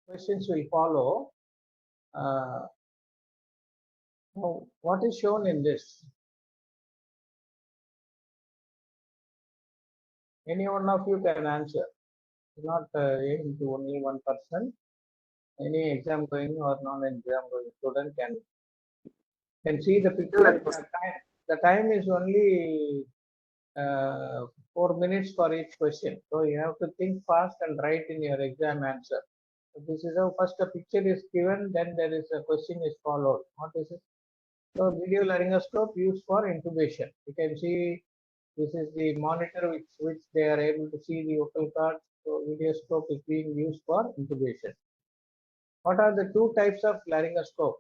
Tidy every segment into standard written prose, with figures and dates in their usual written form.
questions will follow. Now, what is shown in this? Any one of you can answer. Not aimed to only one person. Any exam going or non-exam going student can see the picture. The time is only 4 minutes for each question. So you have to think fast and write in your exam answer. So this is how first a picture is given, then there is a question is followed. What is it? So video laryngoscope used for intubation. You can see this is the monitor which they are able to see the vocal cords. So videoscope is being used for intubation. What are the two types of laryngoscope?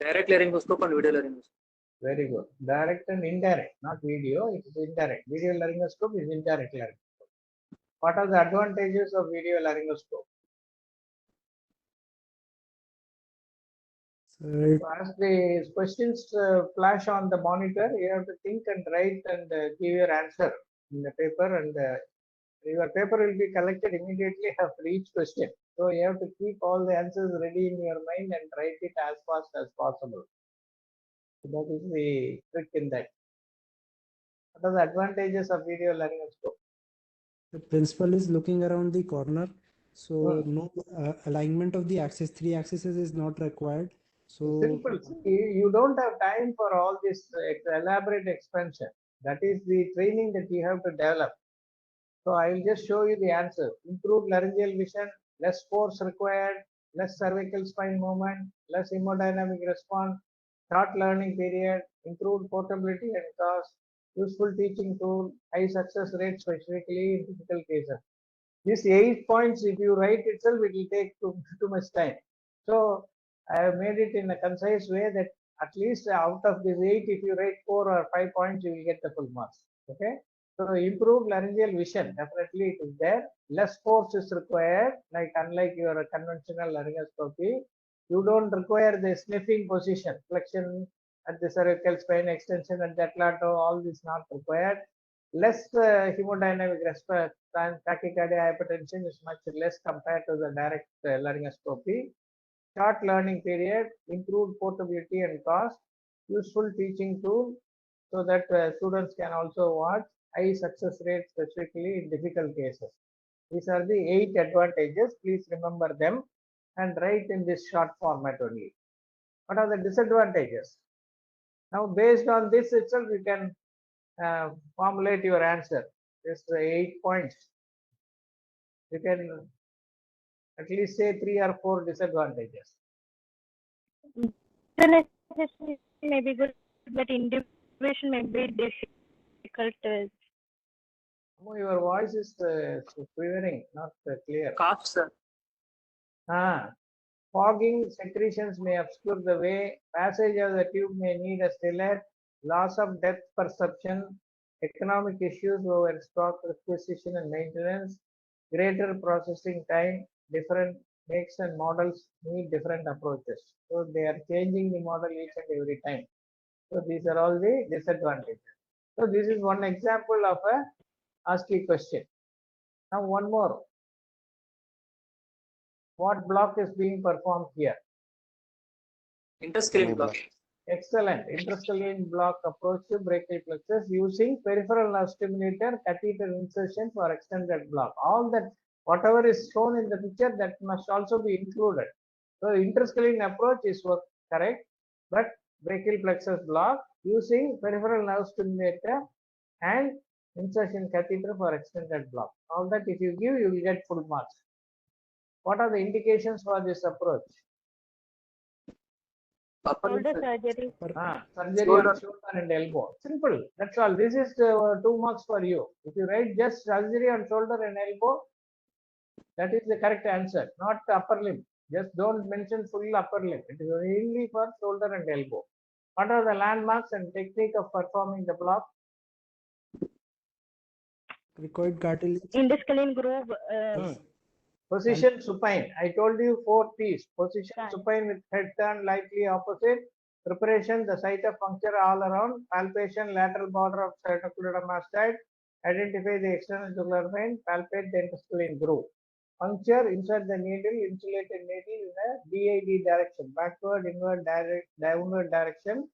Direct laryngoscope and video laryngoscope. Very good. Direct and indirect, not video, it is indirect. Video laryngoscope is indirect laryngoscope. What are the advantages of video laryngoscope? So as the questions flash on the monitor, you have to think and write and give your answer in the paper, and your paper will be collected immediately after each question. So you have to keep all the answers ready in your mind and write it as fast as possible. So that is the trick in that. What are the advantages of video laryngoscope? The principal is looking around the corner, so no alignment of the axis, 3 axes is not required. So simple. You don't have time for all this elaborate expansion. That is the training that you have to develop. So I will just show you the answer. Improved laryngeal vision, less force required, less cervical spine movement, less hemodynamic response, short learning period, improved portability and cost, useful teaching tool, high success rate specifically in difficult cases. These 8 points, if you write itself, it will take too much time. So I have made it in a concise way that at least out of these 8, if you write 4 or 5 points, you will get the full marks. Okay. So improved laryngeal vision, definitely it is there. Less force is required, like unlike your conventional laryngoscopy. You don't require the sniffing position, flexion at the cervical spine, extension at the atlato, all this not required. Less hemodynamic response, tachycardia, hypertension is much less compared to the direct laryngoscopy. Short learning period, improved portability and cost, useful teaching tool so that students can also watch, high success rate specifically in difficult cases. These are the 8 advantages. Please remember them and write in this short format only. What are the disadvantages? Now, based on this itself, you can formulate your answer. Just 8 points. You can at least say 3 or 4 disadvantages. Visualization may be good, but intubation may be difficult. Oh, your voice is quivering, not clear. Cough, sir. Fogging secretions may obscure the way. Passage of the tube may need a stellate. Loss of depth perception. Economic issues over stock requisition and maintenance. Greater processing time. Different makes and models need different approaches. So they are changing the model each and every time. So these are all the disadvantages. So this is one example of a Osce question. Now one more. What block is being performed here? Interscalene block. Excellent. Interscalene block approach to brachial plexus using peripheral nerve stimulator, catheter insertion for extended block. All that, whatever is shown in the picture, that must also be included. So interscalene approach is correct, but brachial plexus block using peripheral nerve stimulator and insertion catheter for extended block. All that if you give, you will get full marks. What are the indications for this approach? Shoulder surgery. Surgery on shoulder and elbow. Simple. That's all. This is 2 marks for you. If you write just surgery on shoulder and elbow, that is the correct answer, not upper limb. Just don't mention full upper limb. It is only for shoulder and elbow. What are the landmarks and technique of performing the block? Cricoid cartilage. Interscalene groove. Position supine. I told you 4 P's. Position supine with head turn lightly opposite. Preparation, the site of puncture all around. Palpation, lateral border of sternocleidomastoid. Identify the external jugular vein. Palpate the interscalene groove. Puncture, insert the needle, insulated needle in a DID direction, backward, inward, downward direction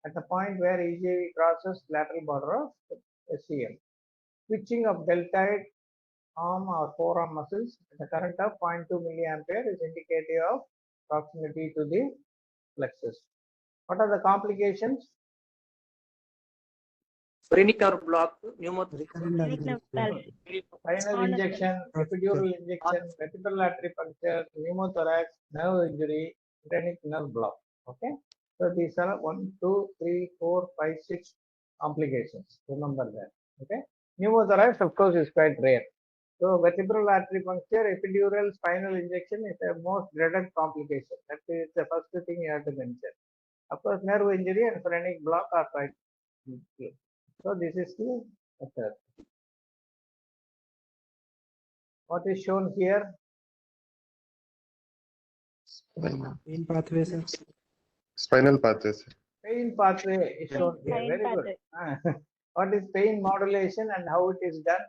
at the point where EJV crosses lateral border of SCM. Switching of deltoid arm or forearm muscles at a current of 0.2 milliampere is indicative of proximity to the plexus. What are the complications? Phrenic nerve block, Recurrent Recurrent arrhythmia. palsy. Spinal injection, epidural injection, vertebral artery puncture, pneumothorax, nerve injury, phrenic nerve block. Okay. So these are 1, 2, 3, 4, 5, 6 complications. Remember that. Okay. Pneumothorax, of course, is quite rare. So vertebral artery puncture, epidural, spinal injection is the most dreaded complication. That is the first thing you have to mention. Of course, nerve injury and phrenic block are quite clear. So this is the method. What is shown here? Main pathway, sir. Spinal pathway, sir. Pain pathway is shown here. Pain Very pathway. good. What is pain modulation and how it is done?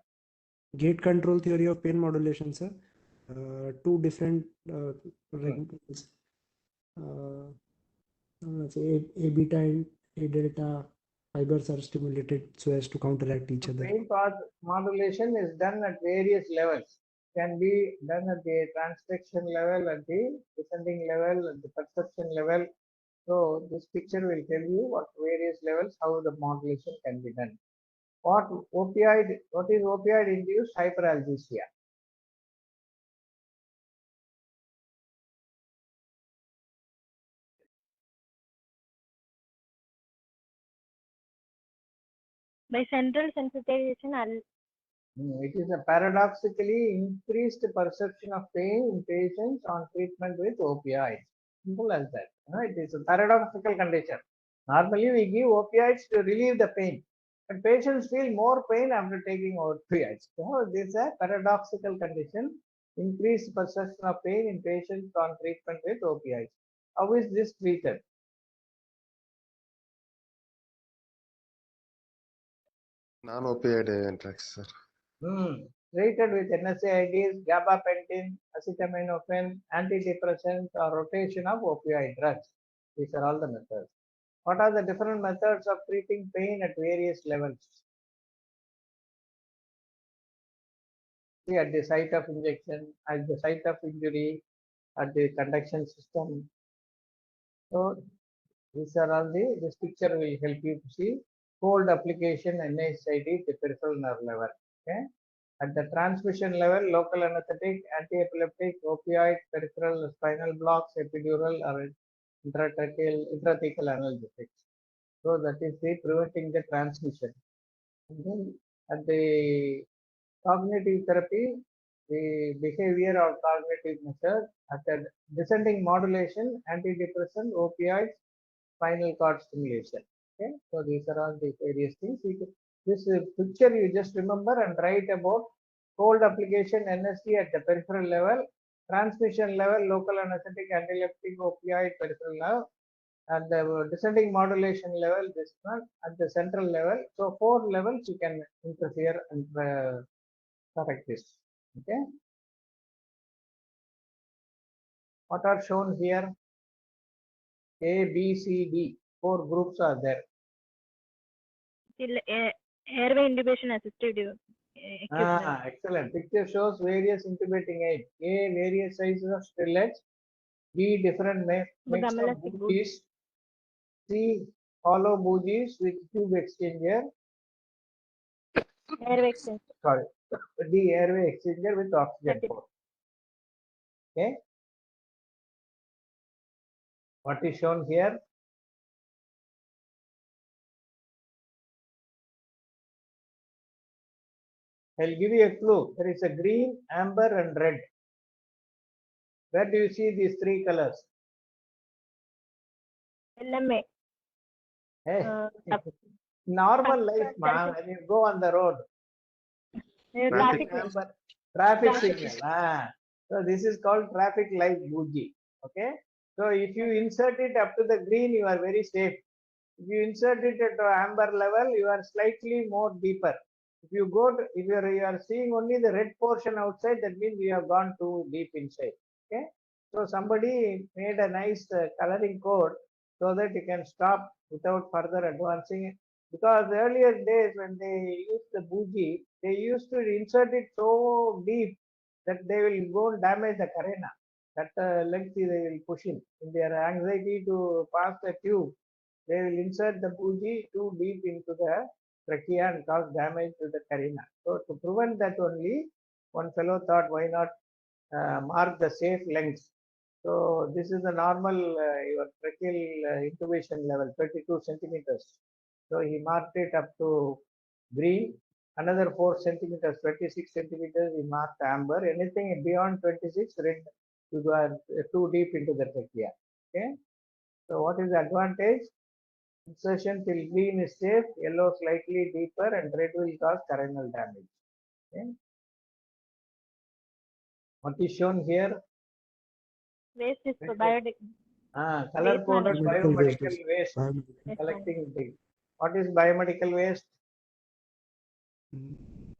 Gate control theory of pain modulation, sir. Two different regulations. Let's say A beta and A delta fibers are stimulated so as to counteract each other. Pain path modulation is done at various levels. Can be done at the transduction level, at the descending level, at the perception level. So this picture will tell you what various levels, how the modulation can be done. What is opioid induced hyperalgesia? By central sensitization, It is a paradoxically increased perception of pain in patients on treatment with opioids. Simple as that. It is a paradoxical condition. Normally, we give opioids to relieve the pain, but patients feel more pain after taking opioids. So, this is a paradoxical condition. Increased perception of pain in patients on treatment with opioids. How is this treated? Non-opioid drugs, sir. Treated with NSAIDs, gabapentin, acetaminophen, antidepressants, or rotation of opioid drugs. These are all the methods. What are the different methods of treating pain at various levels? See, at the site of injection, at the site of injury, at the conduction system. So these are all this picture will help you to see cold application NSAID at the peripheral nerve level. Okay. At the transmission level, local anesthetic, antiepileptic, opioid, peripheral spinal blocks, epidural, or intrathecal analgesics. So that is the preventing the transmission. And then at the cognitive therapy, the behavior of cognitive method, at the descending modulation, antidepressant, opioids, spinal cord stimulation. Okay, so these are all the various things. This picture you just remember and write about cold application NSD at the peripheral level, transmission level, local anesthetic, antiepileptic, opioid, peripheral level, at the descending modulation level, this one, at the central level. So 4 levels you can interfere and correct this. Okay. What are shown here? A, B, C, D. 4 groups are there. airway intubation assisted equipment. Excellent. Picture shows various intubating aids. A, various sizes of stillets. B, different makes of bougies. C, hollow bougies with tube exchanger. Airway extension. Sorry. D, airway exchanger with oxygen port. Okay. What is shown here? I'll give you a clue. There is a green, amber, and red. Where do you see these 3 colors? LMA. Hey, Normal life, man. When you go on the road, traffic traffic signal. So this is called traffic light bougie. Okay. So if you insert it up to the green, you are very safe. If you insert it at the amber level, you are slightly more deeper. If you go to, if you are seeing only the red portion outside, that means you have gone too deep inside. Okay. So somebody made a nice coloring code so that you can stop without further advancing. Because earlier days when they used the bougie, they used to insert it so deep that they will go and damage the carena. That length they will push in their anxiety to pass the tube. They will insert the bougie too deep into the trachea and cause damage to the carina. So to prevent that only, one fellow thought, why not mark the safe length. So this is the normal your tracheal intubation level, 32 centimeters. So he marked it up to green. Another 4 centimeters, 26 centimeters, he marked amber. Anything beyond 26, red, you go too deep into the trachea. Okay. So what is the advantage? Insertion till green is safe, yellow slightly deeper, and red will cause carinal damage. Okay. What is shown here? Waste is Right. Color Waste coded management. biomedical waste Biomedical. collecting thing. What is biomedical waste?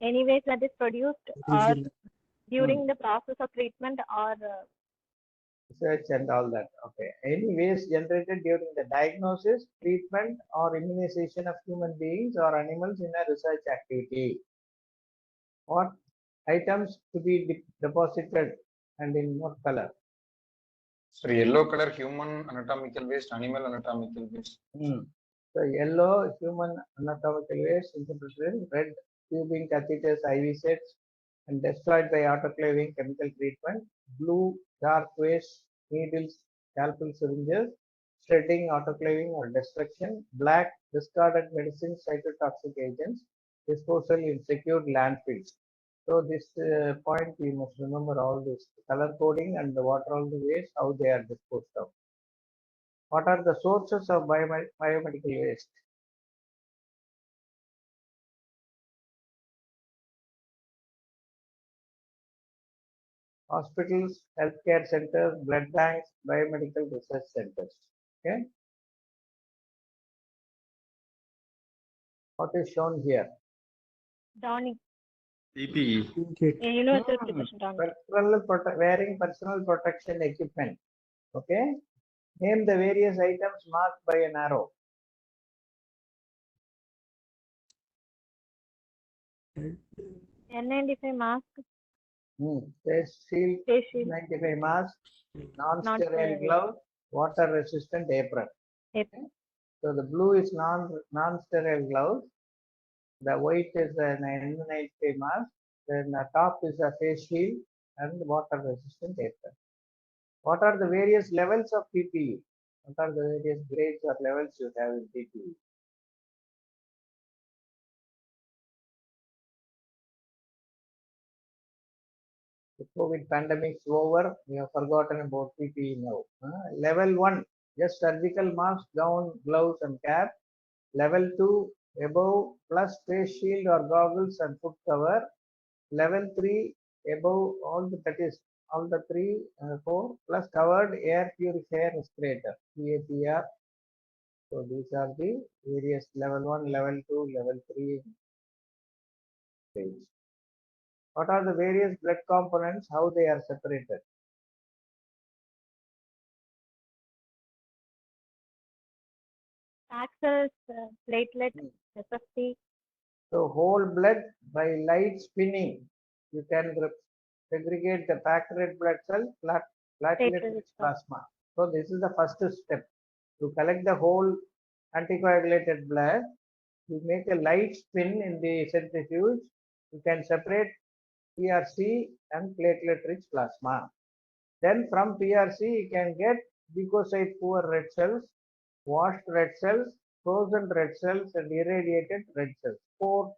Any waste that is produced or Reason. during the process of treatment or Research and all that. Okay. Any waste generated during the diagnosis, treatment, or immunization of human beings or animals in a research activity. What items to be deposited and in what color? So yellow color human anatomical waste, animal anatomical waste. So yellow human anatomical waste, interpreted red tubing catheters, IV sets, and destroyed by autoclaving chemical treatment. Blue dark waste, needles, scalpel syringes, shredding, autoclaving, or destruction. Black discarded medicines, cytotoxic agents, disposal in secured landfills. So this point we must remember all this color coding and what are all the waste, how they are disposed of. What are the sources of biomedical waste? Hospitals, healthcare centers, blood banks, biomedical research centers. Okay. What is shown here? downing, PPE. Kit. universal precaution downing. Wearing personal protection equipment. Okay. Name the various items marked by an arrow. N95 mask, Face shield, face shield, 95 mask, non-sterile Non-sterile. glove, water resistant apron. Apron. So the blue is non-sterile glove. The white is an N95 mask. Then the top is a face shield and water resistant apron. What are the various levels of PPE? What are the various grades or levels you have in PPE? The COVID pandemic is over. We have forgotten about PPE now. Level 1, just surgical mask, gown, gloves, and cap. Level 2, above plus face shield or goggles and foot cover. Level 3, above all the, that is all the 4 plus covered air purifier respirator, PAPR. So these are the various level 1, level 2, level 3 stage. What are the various blood components? How they are separated? Axles, platelet, SFT, So whole blood by light spinning, you can segregate the packed red blood cell, platelet-rich plasma. So this is the first step. To collect the whole anticoagulated blood, you make a light spin in the centrifuge. You can separate PRC and platelet-rich plasma. Then from PRC, you can get leukocyte poor red cells, washed red cells, frozen red cells, and irradiated red cells. 4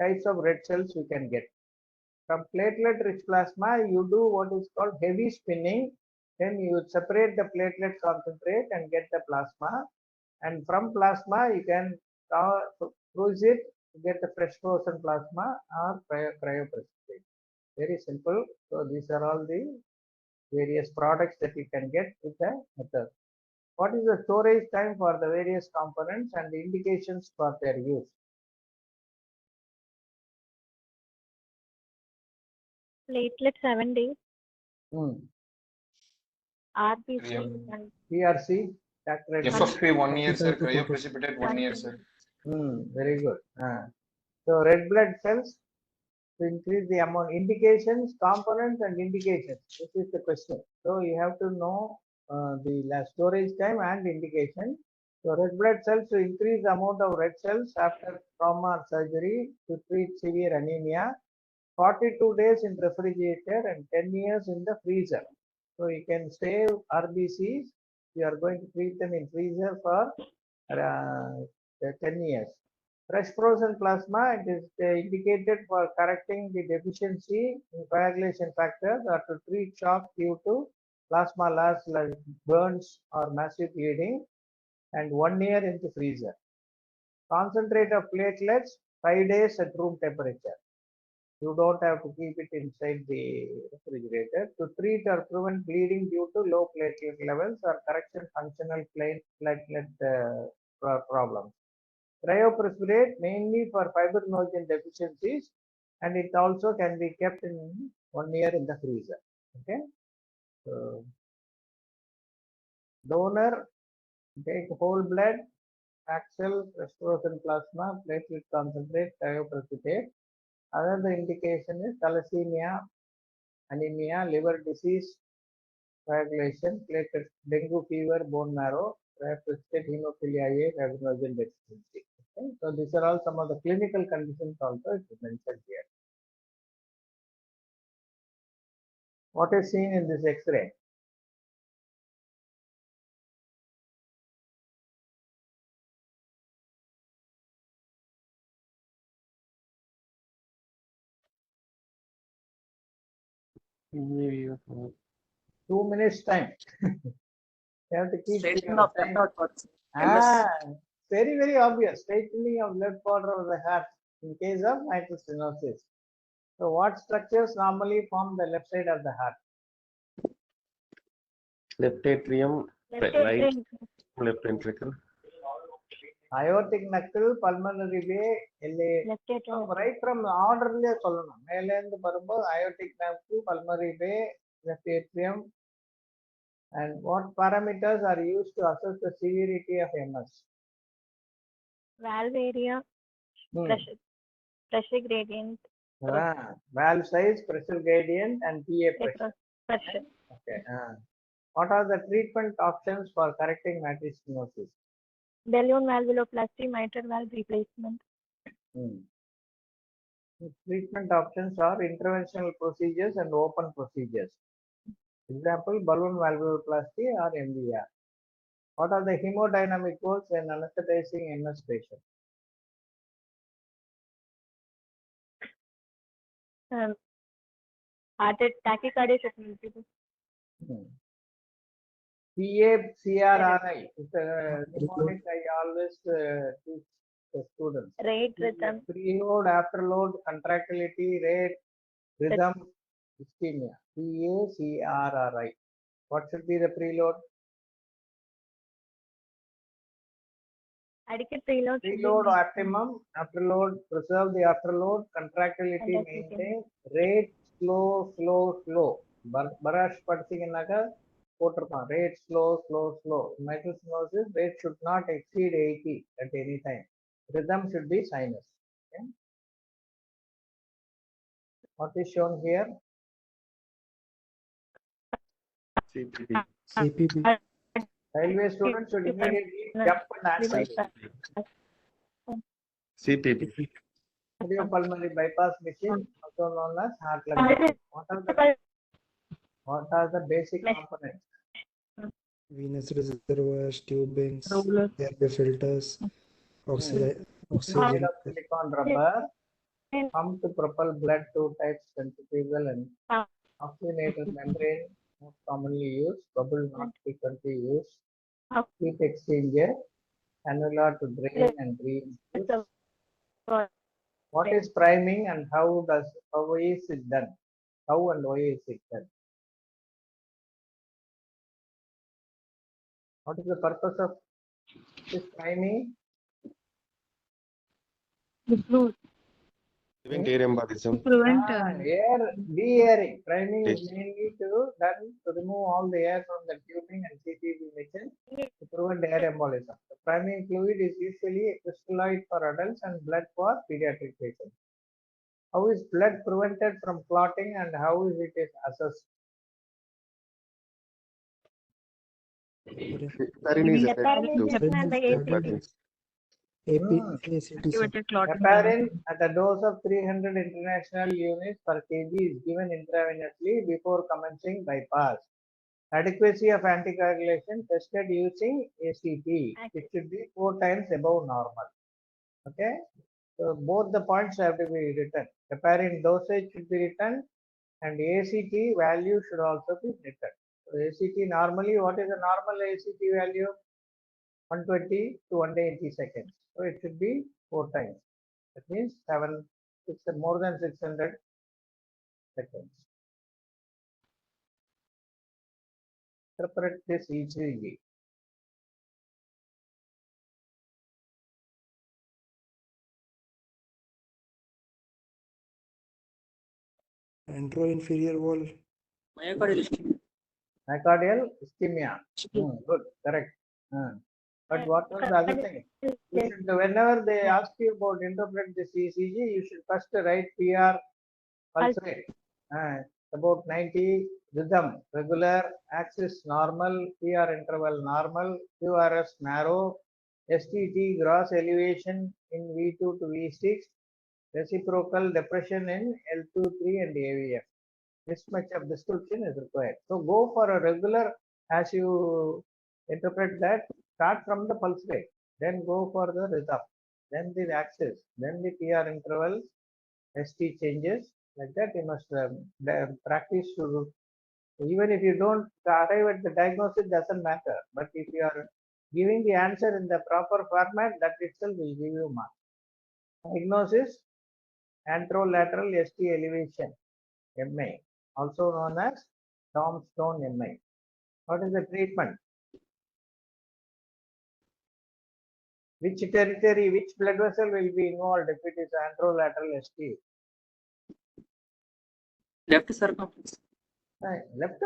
types of red cells you can get. From platelet-rich plasma, you do what is called heavy spinning. Then you separate the platelet concentrate and get the plasma. And from plasma, you can freeze it to get the fresh frozen plasma or cryoprecipitate. Very simple. So these are all the various products that you can get with the method. What is the storage time for the various components and the indications for their use? Platelet 7 days. Hmm. RBC Yep. and PRC, saturated. FFP 1 year, sir. 45 to 40. Cryoprecipitate 1 year, sir. Very good. So red blood cells to increase the amount, indications, components and indications. This is the question. So you have to know the storage time and indication. So red blood cells to increase the amount of red cells after trauma or surgery to treat severe anemia. 42 days in refrigerator and 10 years in the freezer. So you can save RBCs. You are going to treat them in freezer for 10 years. Fresh frozen plasma, it is indicated for correcting the deficiency in coagulation factors or to treat shock due to plasma loss like burns or massive bleeding, and 1 year in the freezer. Concentrate of platelets, 5 days at room temperature. You don't have to keep it inside the refrigerator. To treat or prevent bleeding due to low platelet levels or correction functional platelet problems. Cryoprecipitate mainly for fibrinogen deficiencies, and it also can be kept in 1 year in the freezer. Okay. So donor, take whole blood, axle, fresh frozen plasma, platelet concentrate, cryoprecipitate. Another indication is thalassemia, anemia, liver disease, coagulation, platelet, dengue fever, bone marrow, precipitate hemophilia A, fibrinogen deficiency. Okay? So these are all some of the clinical conditions also it is mentioned here. What is seen in this X-ray? Maybe 2 minutes time. You have to keep Straightening your of time. left heart. MS. Very, very obvious. Straightening of left quarter of the heart in case of mitral stenosis. So what structures normally form the left side of the heart? left atrium, left right, atrium. left ventricle. Aortic knuckle, pulmonary bay, LA. Left atrium. Right from the order சொல்லணும் மேல இருந்து வரும்போது aortic knuckle, pulmonary bay, left atrium. And what parameters are used to assess the severity of MS? Valve area, pressure gradient, Valve size, pressure gradient, and PA pressure. pressure. Okay. What are the treatment options for correcting mitral stenosis? Balloon valvuloplasty, mitral valve replacement. Treatment options are interventional procedures and open procedures. Example, balloon valvuloplasty or MVR. What are the hemodynamic goals when anesthetizing MS patient? Heart tachycardia should be reduced. PA-CRRI. It's a mnemonic I always teach the students. Rate rhythm. Preload, afterload, contractility, rate, rhythm, ischemia. PA-CRRI. What should be the preload? Adequate preload. Preload optimum, afterload, preserve the afterload, contractility maintain, rate, slow, slow, slow. Barash படிச்சீங்கன்னாக்கா போட்டிருப்பான் rate, slow, slow, slow. Mitral stenosis, rate should not exceed 80 at any time. Rhythm should be sinus. Okay? What is shown here? CPP. CPP. Railway students should immediately jump and answer. CPP. Cardiopulmonary bypass machine, also known as heart lung. What are the basic components? Venous reservoirs, tubings, airway filters, oxygen. Silicon rubber, pump to propel blood to types, centrifugal and oxygenator membrane, most commonly used, bubble not frequently used, heat exchanger, cannula to drain and reinfuse. What is priming and how is it done? How and why is it done? What is the purpose of this priming? The fluid. Prevent air embolism. Prevent Air de-airing. Priming is Yes. mainly done to remove all the air from the tubing and CTV machine to prevent air embolism. The priming fluid is usually crystalloid for adults and blood for pediatric patients. How is blood prevented from clotting and how is it assessed? Heparin is added Heparin to injection and the heparin. ACT. activated clotting. Heparin at a dose of 300 international units per kg is given intravenously before commencing bypass. Adequacy of anticoagulation tested using ACT. It should be 4 times above normal. Okay. So both the points have to be written. Heparin dosage should be written and ACT value should also be written. So ACT normally, what is the normal ACT value? 120 to 180 seconds. So it should be 4 times. That means more than 600 seconds. Interpret this ECG. Anteroinferior wall. Myocardial ischemia. Myocardial ischemia. Good, correct. But what was the other thing? You should, whenever they ask you about interpret this ECG, you should first write PR pulse rate. About 90, rhythm regular, axis normal, PR interval normal, QRS narrow, STT gross elevation in V2 to V6, reciprocal depression in L2, 3 and AVF. This much of description is required. So go for a regular, as you interpret that, start from the pulse rate, then go for the rhythm, then the axis, then the PR interval, ST changes. Like that, you must practice to. Even if you don't arrive at the diagnosis, doesn't matter. But if you are giving the answer in the proper format, that itself will give you marks. Diagnosis: anterolateral ST elevation, MA, also known as tombstone MA. What is the treatment? Which territory, which blood vessel will be involved if it is anterolateral ST? Left circumference. Left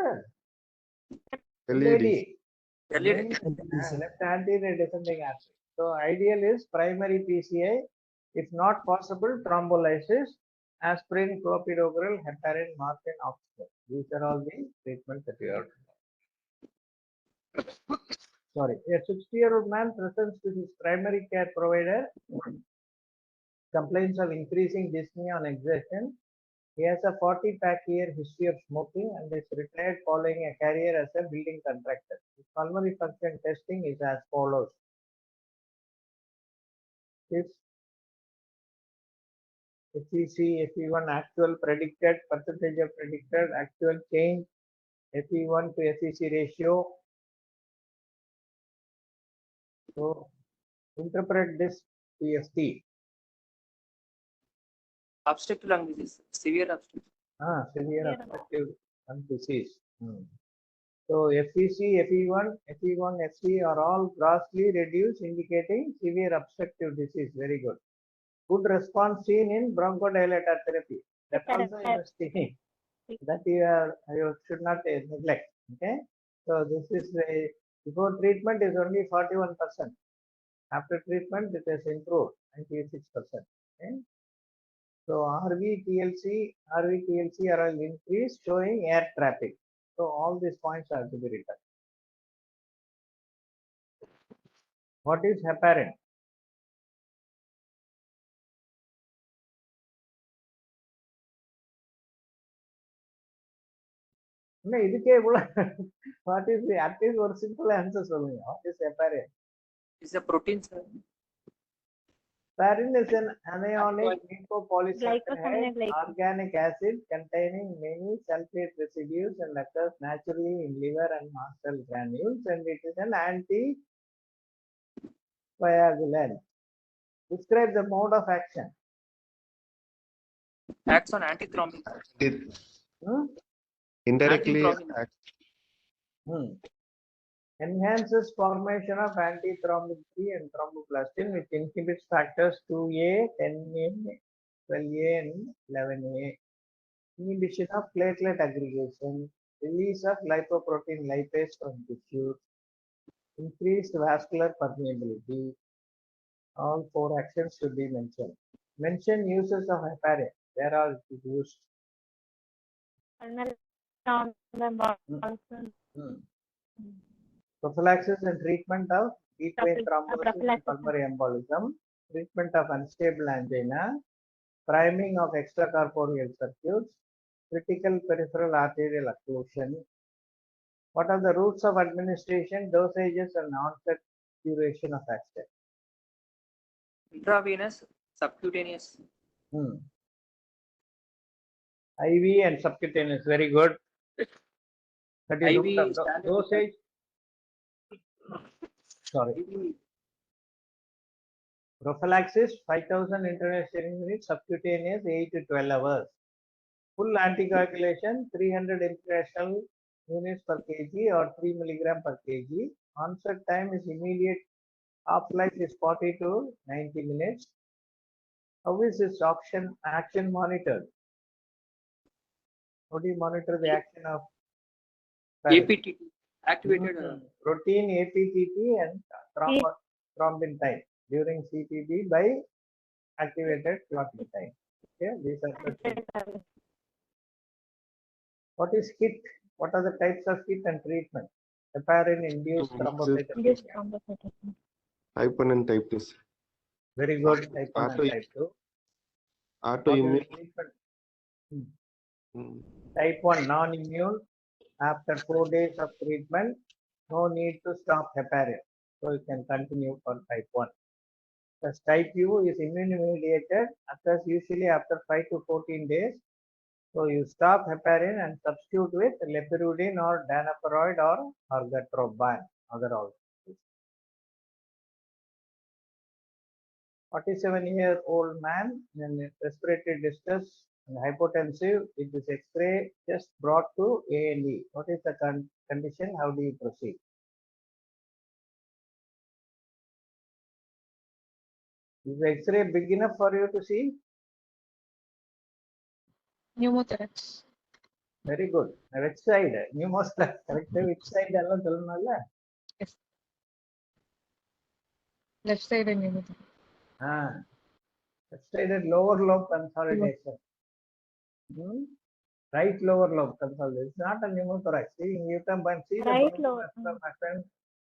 LED. LED. Left anterior descending artery. So ideal is primary PCI. If not possible, thrombolysis, aspirin, clopidogrel, heparin, morphine, oxygen. These are all the treatments that you have to do. Sorry, a 60-year-old man presents to his primary care provider, complains of increasing dyspnea on exertion. He has a 40-pack-year history of smoking and is retired following a career as a building contractor. His pulmonary function testing is as follows. If FEC, FE1 actual predicted, percentage of predicted, actual change, FE1 to FEC ratio. So interpret this PFT. Obstructive lung disease. Severe obstructive. Severe obstructive lung disease. So FEC, FE1, FE1, FC are all grossly reduced, indicating severe obstructive disease. Very good. Good response seen in bronchodilator therapy. That also you must see. That you should not neglect. Okay. So this is before treatment is only 41%. After treatment it has improved 96%. Okay. So RV TLC are all increased, showing air traffic. So all these points have to be written. What is heparin? No, what is the at least ஒரு simple answer சொல்லுங்க. What is heparin? It's a protein, sir. Heparin is an anionic lipopolysaccharide Glycosaminoglycan. organic acid containing many sulfate residues and occurs naturally in liver and mast cell granules, and it is an anticoagulant. Describe the mode of action. Acts on antithrombic. Indirectly Antithrombin. Enhances formation of antithrombic 3 and thromboplastin, which inhibits factors 2A, 10A, 12A and 11A. Inhibition of platelet aggregation, release of lipoprotein lipase from tissues, increased vascular permeability. All four actions should be mentioned. Mention uses of heparin. Where are it used? Prophylaxis and treatment of deep vein thrombosis and pulmonary embolism, treatment of unstable angina, priming of extracorporeal circuits, critical peripheral arterial occlusion. What are the routes of administration, dosages, and onset duration of action? Intravenous, subcutaneous. IV and subcutaneous, very good. That is route IV of standard dosage. Sorry. IV Prophylaxis 5000 international units, subcutaneous 8 to 12 hours. Full anticoagulation 300 international units per kg or 3 milligram per kg. Onset time is immediate. Half-life is 40 to 90 minutes. How is this action monitored? How do you monitor the action of APTT, activated. protein APTT and thrombin time during CPB by activated clotting time. Okay, these are the things. What is HIT? What are the types of HIT and treatment? Heparin induced thrombocytopenia. Type 1 and type 2. Very good. Type 1 and type 2. Autoimmune. Type 1 non-immune. After 4 days of treatment, no need to stop heparin. So you can continue for type 1. The type U is immune mediated, occurs usually after 5 to 14 days. So you stop heparin and substitute with lepirudin or danaferoid or ergotroban, other also. 47-year-old man in respiratory distress and hypotensive with this X-ray just brought to A&E. What is the condition? How do you proceed? Is the X-ray big enough for you to see? Pneumothorax. Very good. Which side? Pneumothorax. Correct. Which side? Yes. Left side and pneumothorax. Left-sided lower lobe consolidation. Right lower lobe consolidation. It's not a pneumothorax. See, you can see the Right lower. bronchoascular.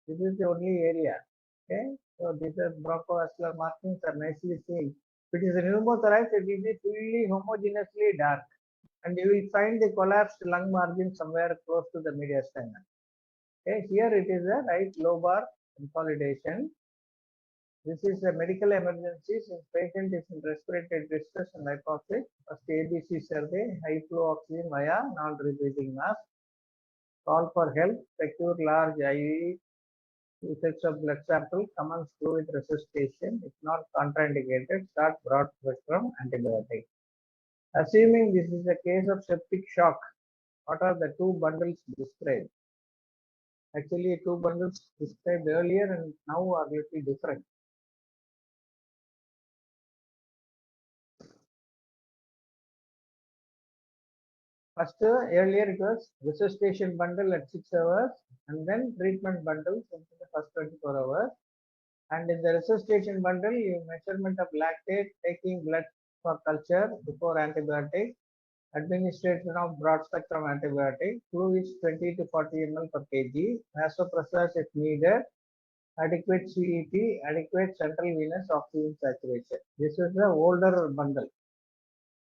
This is the only area. Okay. So these are bronchoascular markings are nicely seen. If it is a pneumothorax, it will be fully homogeneously dark. And you will find the collapsed lung margin somewhere close to the mediastinum. Okay, here it is a right lobar consolidation. This is a medical emergency since patient is in respiratory distress and hypoxic. First ABC survey, high flow oxygen via non-rebreathing mask. Call for help, secure large IV effects of blood sample, commence fluid resuscitation. If not contraindicated, start broad spectrum antibiotic. Assuming this is a case of septic shock, what are the two bundles described? Actually, two bundles described earlier and now are little different. First, earlier it was resuscitation bundle at 6 hours and then treatment bundles in the first 24 hours. And in the resuscitation bundle, you measurement of lactate, taking blood for culture before antibiotic, administration of broad spectrum antibiotic, fluids 20 to 40 ml per kg, vasopressors if needed, adequate CEP, adequate central venous oxygen saturation. This is the older bundle.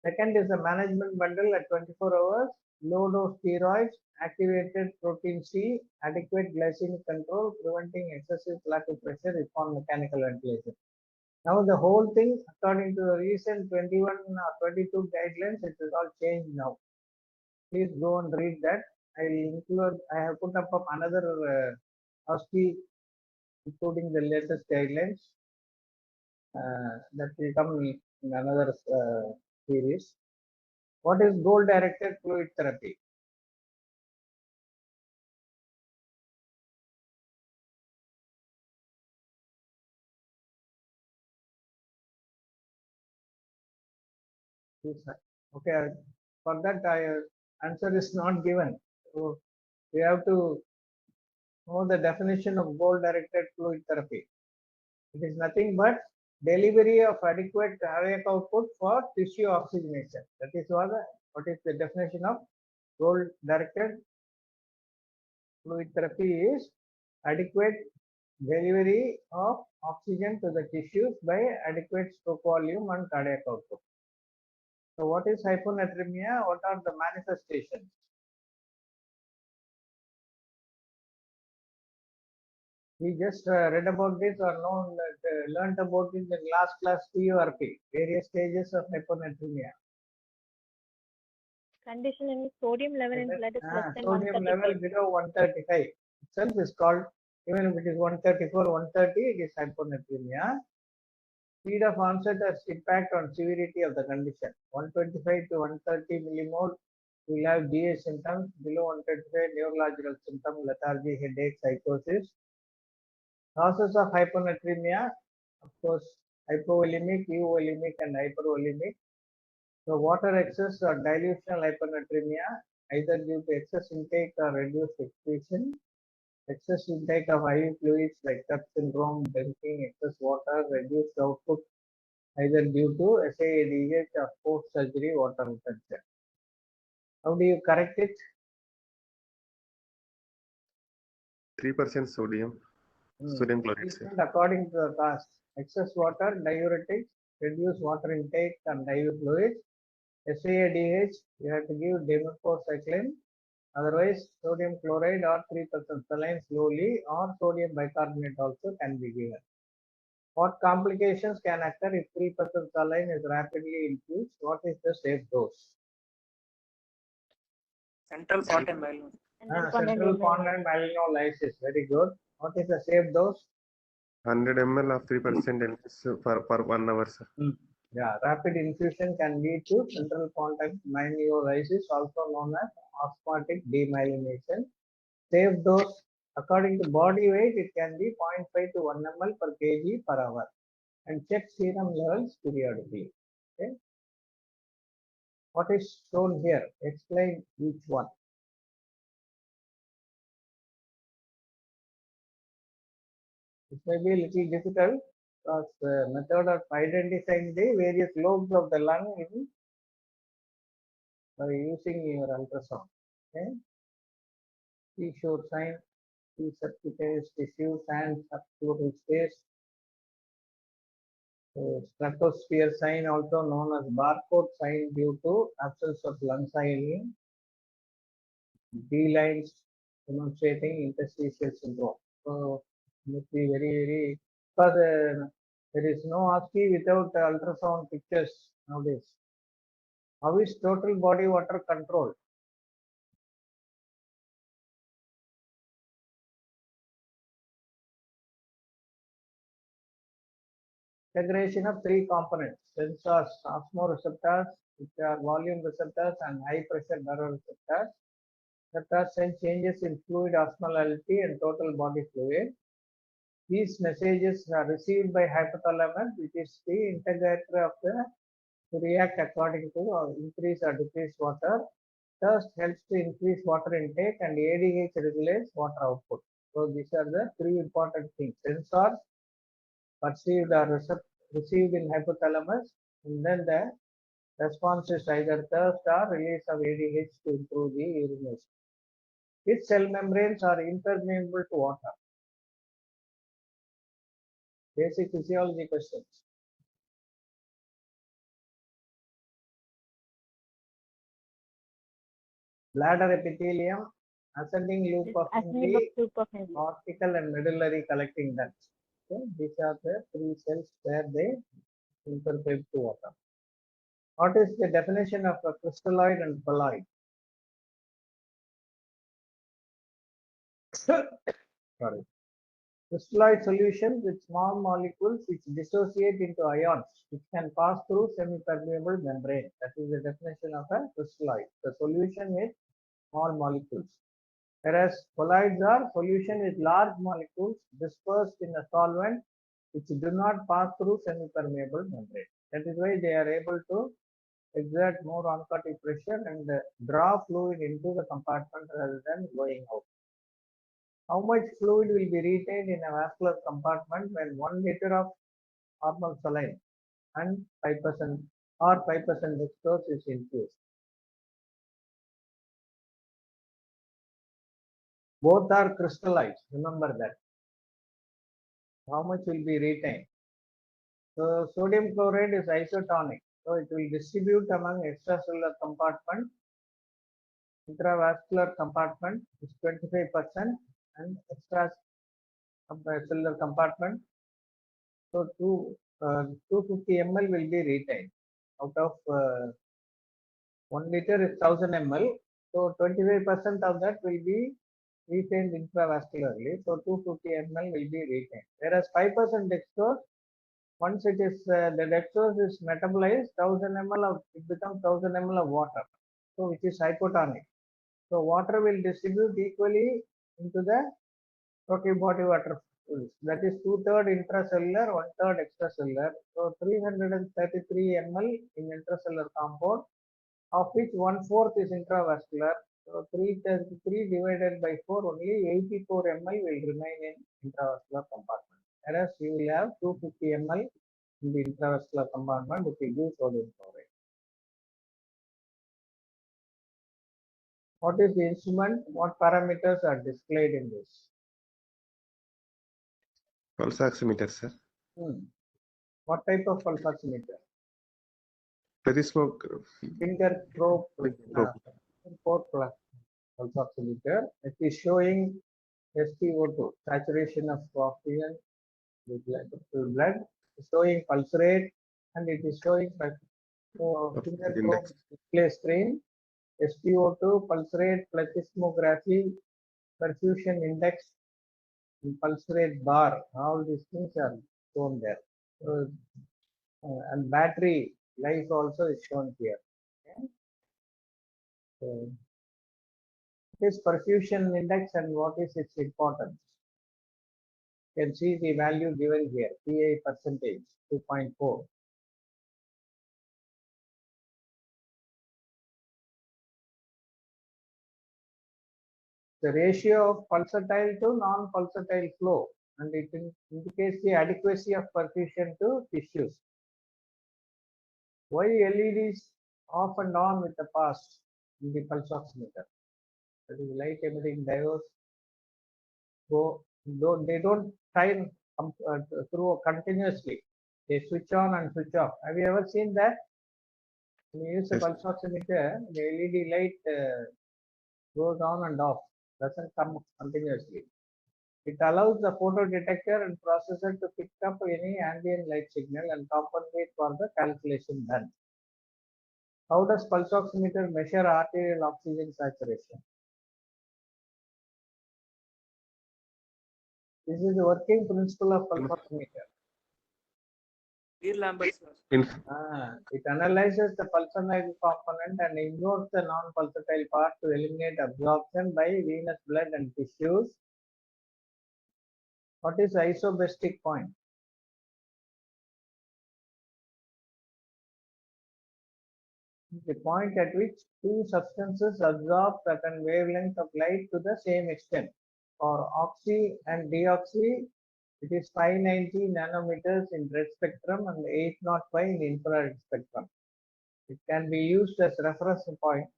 Second is the management bundle at 24 hours, low dose steroids, activated protein C, adequate glycemic control, preventing excessive lactic pressure upon mechanical ventilation. Now the whole thing, according to the recent 21 or 22 guidelines, it is all changed now. Please go and read that. I will include, I have put up another Osce, including the latest guidelines that will come in another series. What is goal directed fluid therapy? Okay, for that answer is not given. So we have to know the definition of goal-directed fluid therapy. It is nothing but delivery of adequate cardiac output for tissue oxygenation. That is what is the definition of goal-directed fluid therapy is adequate delivery of oxygen to the tissues by adequate stroke volume and cardiac output. So what is hyponatremia? What are the manifestations? We just read about this or learned about it in the last class PURP, various stages of hyponatremia. Condition in sodium level in blood is less than Sodium level 135. below 135 itself is called, even if it is 134, 130, it is hyponatremia. Speed of onset has impact on severity of the condition. 125 to 130 millimole will have GA symptoms, below 135 neurological symptoms, lethargy, headache, psychosis. Causes of hyponatremia, of course, hypovolemic, euvolemic, and hypervolemic. So water excess or dilutional hyponatremia, either due to excess intake or reduced excretion. Excess intake of IV fluids like TUP syndrome, drinking excess water, reduced output, either due to SAADH or post-surgery water retention. How do you correct it? 3% sodium. Sodium chloride, sir. Treatment according to the cause. Excess water, diuretics, reduce water intake and IV fluids. SAADH, you have to give demoxycycline. Otherwise, sodium chloride or 3% saline slowly, or sodium bicarbonate also can be given. What complications can occur if 3% saline is rapidly infused? What is the safe dose? Central part and malnutrition. Central pond malinolysis. Very good. What is the safe dose? 100 ml of 3% per 1 hour, sir. Yeah, rapid infusion can lead to central contact malinolysis, also known as osmotic demyelination. Safe dose, according to body weight, it can be 0.5 to 1 ml per kg per hour. And check serum levels periodically. Okay. What is shown here? Explain each one. It may be a little difficult because the method of identifying the various lobes of the lung is by using your ultrasound. Okay. T-shore sign, T subcutaneous tissue, and subpleural space. Stratosphere sign, also known as barcode sign, due to absence of lung signing. D lines demonstrating interstitial syndrome. So, must be very, because there is no Osce without ultrasound pictures nowadays. How is total body water controlled? Integration of three components: sensors, osmoreceptors, which are volume receptors, and high pressure baroreceptors. Receptors send changes in fluid osmolality and total body fluid. These messages are received by hypothalamus, which is the integrator of the to react according to increase or decrease water. Thirst helps to increase water intake, and ADH regulates water output. So these are the three important things: sensors, perceived or received in hypothalamus, and then the response is either thirst or release of ADH to improve the urination. Which cell membranes are impermeable to water? Basic physiology questions. Bladder epithelium, ascending loop of Henle, cortical and medullary collecting ducts. Okay, these are the three cells where they interface to water. What is the definition of a crystalloid and colloid? Sorry. Crystalloid solutions with small molecules which dissociate into ions, which can pass through semi-permeable membrane. That is the definition of a crystalloid. The solution with small molecules. Whereas colloids are solution with large molecules dispersed in a solvent which do not pass through semi-permeable membrane. That is why they are able to exert more oncotic pressure and draw fluid into the compartment rather than going out. How much fluid will be retained in a vascular compartment when 1 liter of normal saline and 5% or 5% dextrose is infused? Both are crystallized, remember that. How much will be retained? So sodium chloride is isotonic, so it will distribute among extracellular compartment. Intravascular compartment is 25% and extracellular compartment. So 250 ml will be retained out of 1 liter is 1000 ml. So 25% of that will be retained intravascularly. So 250 ml will be retained. Whereas 5% dextrose, once it is the dextrose is metabolized, 1000 ml of it becomes 1000 ml of water, so which is hypotonic. So water will distribute equally into the protein body water fluids. That is 2/3 intracellular, 1/3 extracellular. So 333 ml in intracellular compound, of which 1/4 is intravascular. So 333 divided by 4, only 84 ml will remain in intravascular compartment. Whereas you will have 250 ml in the intravascular compartment if you give sodium chloride. What is the instrument? What parameters are displayed in this? Pulse oximeter, sir. What type of pulse oximeter? Periscope. Finger probe. Pulse oximeter. It is showing SpO2, saturation of oxygen with blood, showing pulse rate, and it is showing finger probe display screen, SpO2, pulse rate, plethysmography, perfusion index, and pulse rate bar. All these things are shown there. And battery life also is shown here. Okay. So, what is perfusion index and what is its importance? You can see the value given here, PA percentage, 2.4. The ratio of pulsatile to non-pulsatile flow, and it indicates the adequacy of perfusion to tissues. Why LEDs off and on with the past in the pulse oximeter? That is light emitting diodes. They don't shine through continuously. They switch on and switch off. Have you ever seen that? When you use a pulse oximeter, the LED light goes on and off, doesn't come continuously. It allows the photo detector and processor to pick up any ambient light signal and compensate for the calculation done. How does pulse oximeter measure arterial oxygen saturation? This is the working principle of pulse oximeter. Lambert. It analyzes the pulsatile component and ignores the non-pulsatile part to eliminate absorption by venous blood and tissues. What is the isobestic point? The point at which two substances absorb certain wavelength of light to the same extent. For oxy and deoxy, it is 590 nanometers in red spectrum and 805 in infrared spectrum. It can be used as reference point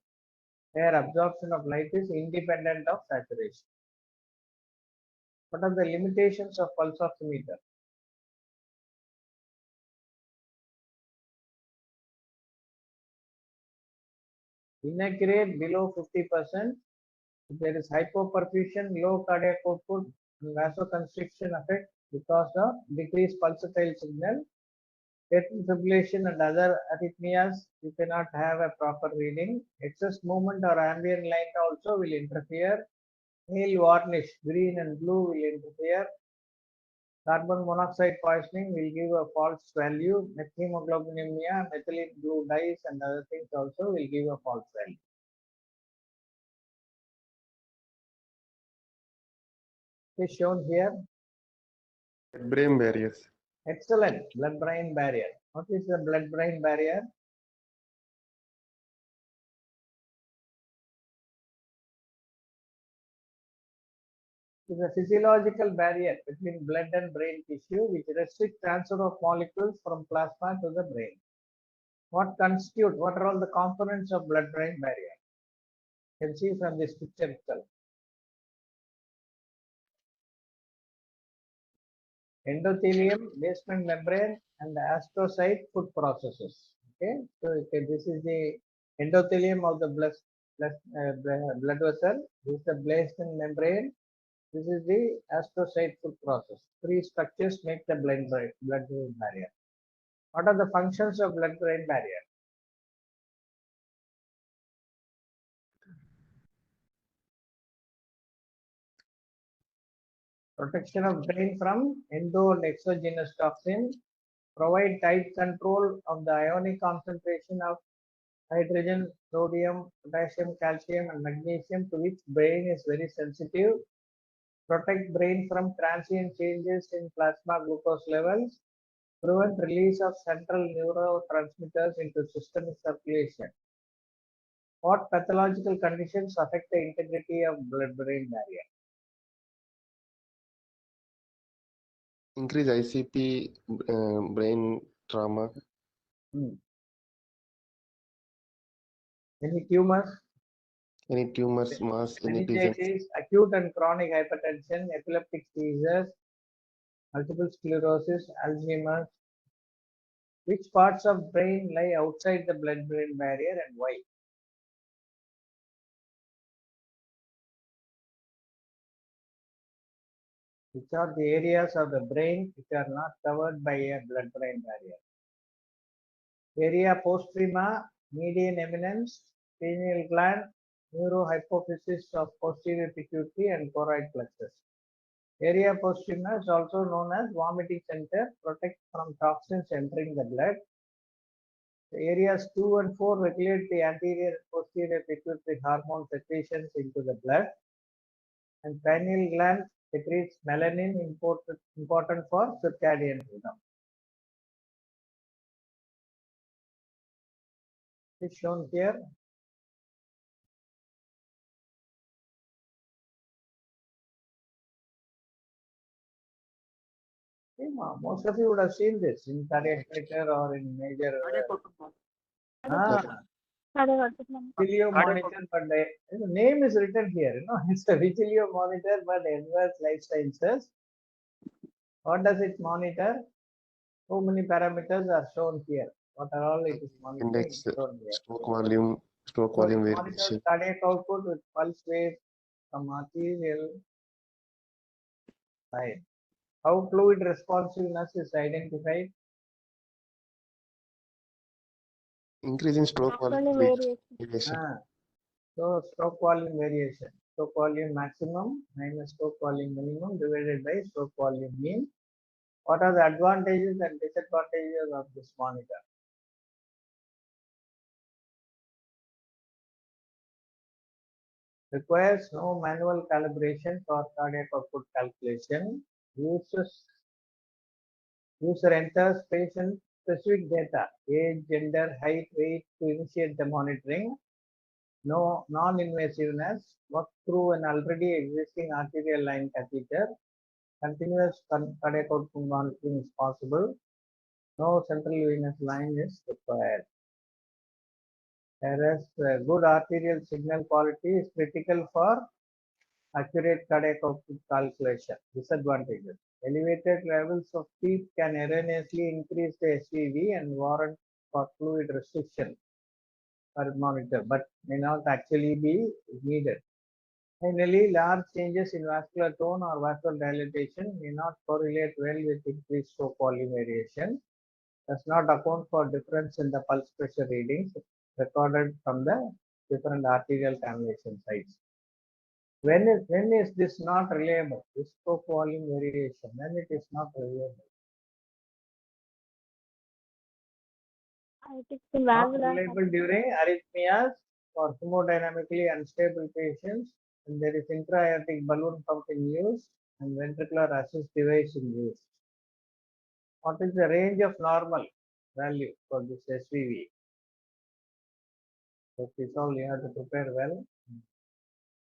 where absorption of light is independent of saturation. What are the limitations of pulse oximeter? Inaccurate below 50%. There is hypoperfusion, low cardiac output, and vasoconstriction effect because of decreased pulsatile signal. Atrial fibrillation and other arrhythmias, you cannot have a proper reading. Excess movement or ambient light also will interfere. Pale varnish, green and blue will interfere. Carbon monoxide poisoning will give a false value. Methemoglobinemia, methylene blue dyes and other things also will give a false value. Is shown here. Blood-brain barriers. Excellent. Blood-brain barrier. What is the blood-brain barrier? is a physiological barrier between blood and brain tissue which restricts transfer of molecules from plasma to the brain. What are all the components of blood-brain barrier? You can see from this picture itself. Endothelium, basement membrane, and the astrocyte food processes. Okay, so this is the endothelium of the blood vessel. This is the basement membrane. This is the astrocyte food process. Three structures make the blood-brain barrier. What are the functions of blood-brain barrier? Protection of brain from endo and exogenous toxin, provide tight control of the ionic concentration of hydrogen, sodium, potassium, calcium, and magnesium to which brain is very sensitive, protect brain from transient changes in plasma glucose levels, prevent release of central neurotransmitters into systemic circulation. What pathological conditions affect the integrity of blood-brain barrier? Increase ICP, brain trauma. Any tumors? Any tumors, mass, any Meningitis, acute and chronic hypertension, epileptic seizures, multiple sclerosis, Alzheimer's. Which parts of brain lie outside the blood-brain barrier and why? Which are the areas of the brain which are not covered by a blood-brain barrier? Area postrema, median eminence, pineal gland, neurohypophysis of posterior pituitary and choroid plexus. Area postrema is also known as vomiting center, protect from toxins entering the blood. The areas 2 and 4 regulate the anterior and posterior pituitary hormone secretions into the blood. And pineal gland secretes melanin important for circadian rhythm. Is shown here. Most of you would have seen this in cardiac monitor or in major. Vigilio monitor, but the name is written here. It's a Vigilio monitor, but Advanced Life Sciences. What does it monitor? So many parameters are shown here. What are all it is monitoring? index, stroke volume variation. Cardiac output with pulse wave from arterial side. How fluid responsiveness is identified? Increase in stroke volume variation. So stroke volume variation. Stroke volume maximum minus stroke volume minimum divided by stroke volume mean. What are the advantages and disadvantages of this monitor? Requires no manual calibration for cardiac output calculation. User enters patient specific data, age, gender, height, weight to initiate the monitoring. No non-invasiveness, work through an already existing arterial line catheter. Continuous cardiac output monitoring is possible. No central venous line is required. Whereas good arterial signal quality is critical for accurate cardiac output calculation. Disadvantages. Elevated levels of PEEP can erroneously increase the SVV and warrant for fluid restriction per monitor, but may not actually be needed. Finally, large changes in vascular tone or vasodilation may not correlate well with increased stroke volume variation. Does not account for difference in the pulse pressure readings recorded from the different arterial cannulation sites. When is this not reliable? This stroke volume variation, when it is not reliable. Not reliable during arrhythmias for hemodynamically unstable patients, and there is intra-aortic balloon pump in use and ventricular assist device in use. What is the range of normal value for this SVV? So this all you have to prepare well.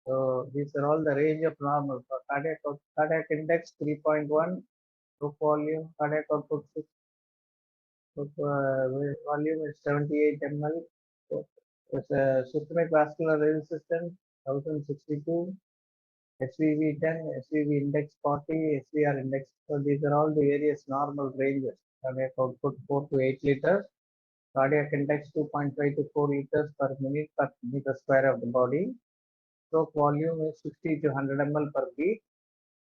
So these are all the range of normal. For cardiac index 3.1, stroke volume, cardiac output 6, stroke volume is 78 ml. So there's a systemic vascular resistance 1062, SVV 10, SVV index 40, SVR index. So these are all the various normal ranges. Cardiac output 4 to 8 liters. Cardiac index 2.5 to 4 liters per minute per meter square of the body. Stroke volume is 60 to 100 ml per beat.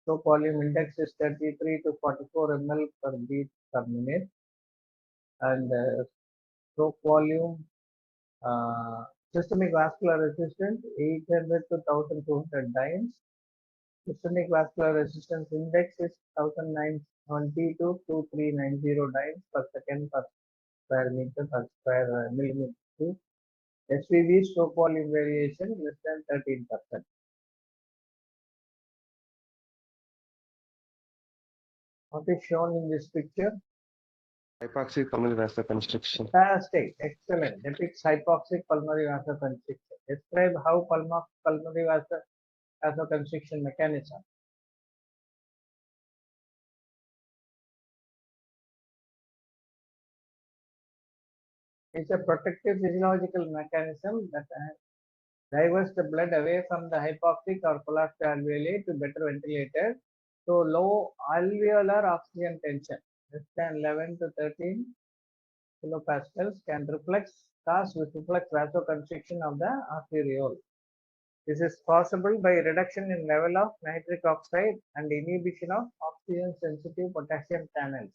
Stroke volume index is 33 to 44 ml per beat per minute. And stroke volume, systemic vascular resistance 800 to 1200 dynes. Systemic vascular resistance index is 1920 to 2390 dynes per second per square meter per square millimeter. SVV stroke volume variation less than 13%. What is shown in this picture? Hypoxic pulmonary vasoconstriction. Fantastic, excellent. Depicts hypoxic pulmonary vasoconstriction. Describe how pulmonary vasoconstriction mechanism. It's a protective physiological mechanism that diverts the blood away from the hypoxic or collapsed alveoli to better ventilated. So low alveolar oxygen tension, less than 11 to 13 kilopascals, can cause reflex vasoconstriction of the arteriole. This is possible by reduction in level of nitric oxide and inhibition of oxygen-sensitive potassium channels,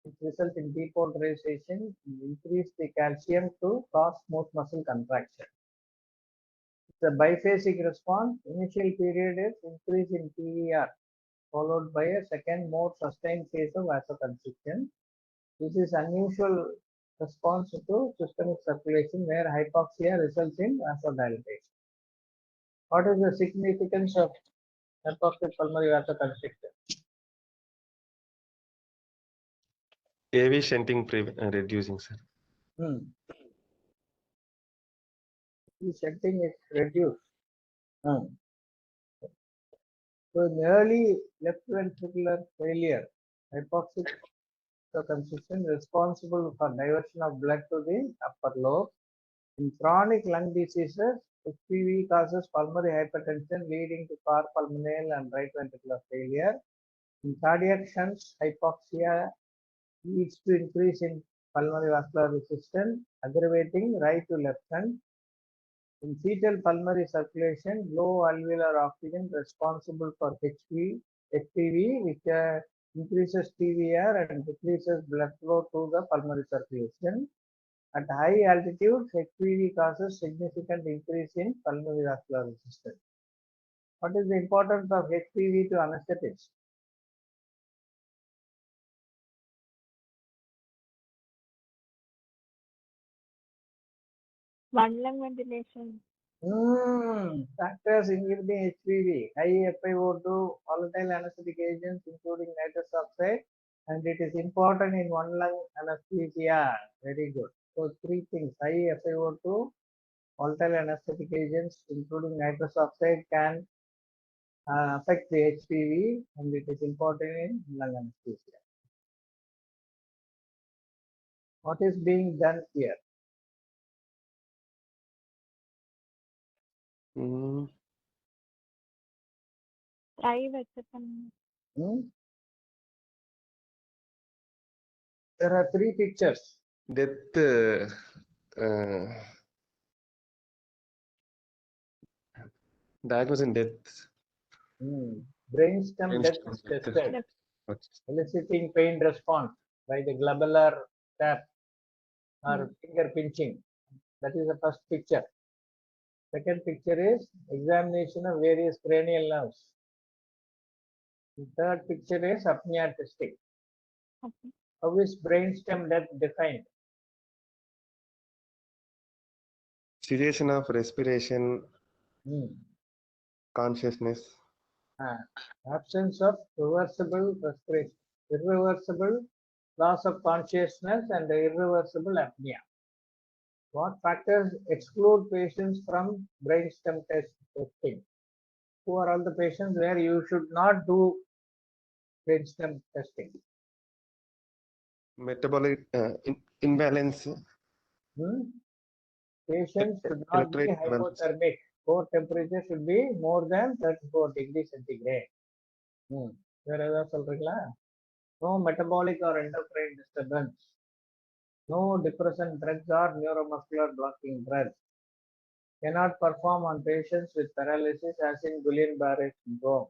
which result in depolarization and increase the calcium to cause smooth muscle contraction. It's a biphasic response. Initial period is increase in PVR, followed by a second more sustained phase of vasoconstriction. This is unusual response to systemic circulation where hypoxia results in vasodilatation. What is the significance of hypoxic pulmonary vasoconstriction? AV shunting reducing, sir. The shunting is reduced. So in early left ventricular failure, hypoxic vasoconstriction responsible for diversion of blood to the upper lobe. In chronic lung diseases, HPV causes pulmonary hypertension leading to carpulmonale and right ventricular failure. In cardiac shunts, hypoxia leads to increase in pulmonary vascular resistance, aggravating right to left shunt. In fetal pulmonary circulation, low alveolar oxygen responsible for HPV, which increases PVR and decreases blood flow to the pulmonary circulation. At high altitudes, HPV causes significant increase in pulmonary vascular resistance. What is the importance of HPV to anesthetics? One lung ventilation. Factors inhibiting HPV, high FiO2, volatile anesthetic agents including nitrous oxide, and it is important in one lung anesthesia. Very good. So three things: high FiO2, volatile anesthetic agents including nitrous oxide can affect the HPV, and it is important in lung anesthesia. What is being done here? There are three pictures. Death. Diagnosis in death. Brainstem death is tested, eliciting pain response by the globular tap or finger pinching. That is the first picture. Second picture is examination of various cranial nerves. The third picture is apnea testing. Okay. How is brainstem death defined? Cessation of respiration, consciousness. Absence of reversible respiration, irreversible loss of consciousness, and irreversible apnea. What factors exclude patients from brainstem testing? Who are all the patients where you should not do brainstem testing? Metabolic imbalance. Patients should not be Electrolyte imbalance. hypothermic. Core temperature should be more than 34 degrees centigrade. வேற ஏதாவது சொல்றீங்களா? No metabolic or endocrine disturbance. No depressant drugs or neuromuscular blocking drugs. Cannot perform on patients with paralysis as in Guillain-Barré syndrome.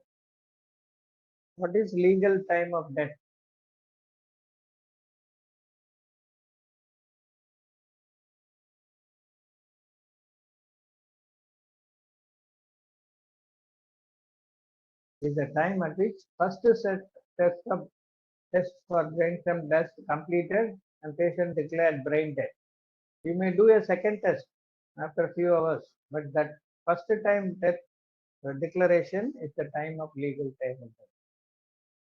What is legal time of death? Is the time at which first set test for brainstem test completed and patient declared brain dead. You may do a second test after a few hours, but that first time death declaration is the time of legal time of death.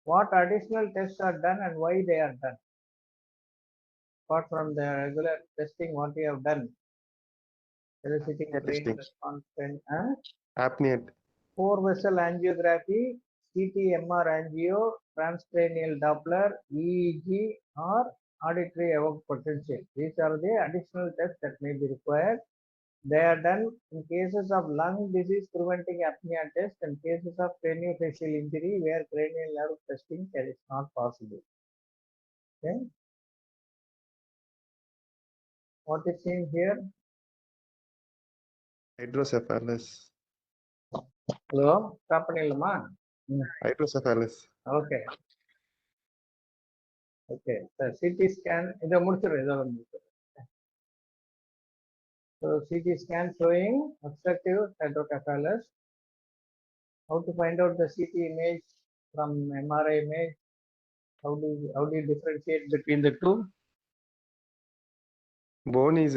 What additional tests are done and why they are done? Apart from the regular testing, what we have done? Eliciting brain Testing. response, Apnea. 4-vessel angiography, CT MR angio, transcranial Doppler, EEG, or auditory evoked potential. These are the additional tests that may be required. They are done in cases of lung disease preventing apnea test and cases of craniofacial injury where cranial nerve testing is not possible. Okay. What is seen here? Hydrocephalus. Hello, stop பண்ணிடலாமா? Hydrocephalus. Okay. Okay. The CT scan. இதை முடிச்சிடும். So CT scan showing obstructive hydrocephalus. How to find out the CT image from MRI image? How do you differentiate between the two? Bone is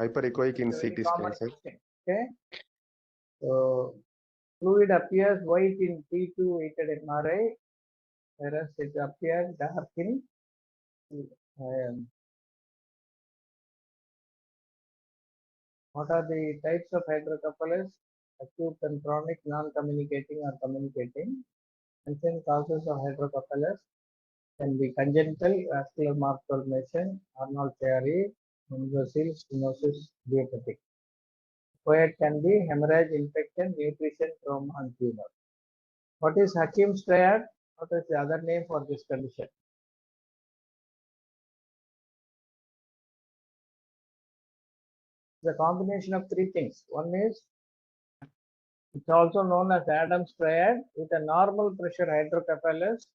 hyperechoic in It's a very CT common scan, sir. question. Okay. So fluid appears white in T2 weighted MRI, whereas it appears dark in what are the types of hydrocephalus? Acute and chronic, non-communicating or communicating. Ancient causes of hydrocephalus can be congenital, vascular malformation, Arnold Chiari, universal stenosis, idiopathic. Acquired can be hemorrhage, infection, nutrition, trauma, and tumor. What is Hakim's triad? What is the other name for this condition? The combination of three things. One is, it's also known as Adams triad with a normal pressure hydrocephalus,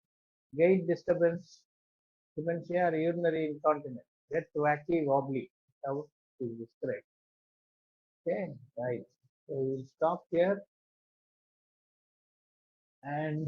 gait disturbance, dementia, or urinary incontinence. Get wacky, wobbly. How to describe. Okay, right. So we'll stop here and